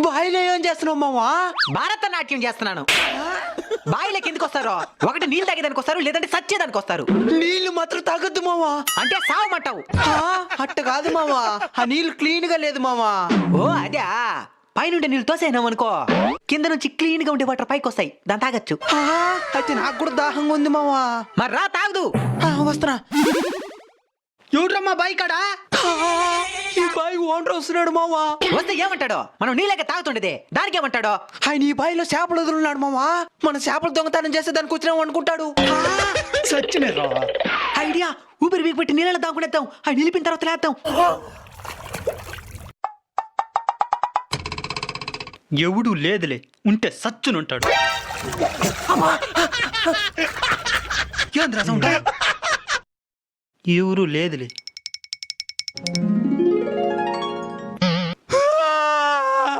బాయిలో ఏం చేస్తున్నావు మావా? భారతనాట్యం చేస్తున్నాను. బాయిలకి ఎందుకు వస్తారు? ఒకటి నీళ్ళు తాగేదానికి వస్తారు, లేదంటే సచ్చేదానికి వస్తారు. నీళ్లు మాత్రం తాగొద్దు మావా. అంటే సావమంటావు? అట్ట కాదు మావా, ఆ నీళ్లు క్లీన్ గా లేదు మావా. ఓ అదే, పైనుండే నీళ్ళు తోసేనాం అనుకో, కింద నుంచి క్లీన్ గా ఉండే వాటర్ పైకి వస్తాయి, దాన్ని తాగొచ్చు. అయితే నాకు కూడా దాహంగా ఉంది మావా. మరి రా తాగదు. వస్తున్నా. ఎవడ్రమ్మా బాయి కాడా? ఈ బాయి ఓనర్ వస్తున్నాడు మావా. వస్తే ఏమంటాడో? మనం నీళ్ళకి తాగుతుండేది, దానికి ఏమంటాడో? ఆయన ఈ బాయిలో చేపలు వదులున్నాడు మావా. మన చేపలు దొంగతనం చేస్తే దానికి వచ్చినాం అనుకుంటాడు. సచ్చినరా ఐడియా. ఊపిరి వీగి పెట్టి నీళ్ళలో దాగుకునేద్దాం, అవి నిలిపిన తర్వాత లేద్దాం. ఎవడు లేదులే, ఉంటే సచ్చునుంటాడు. ఎవరు లేదులే,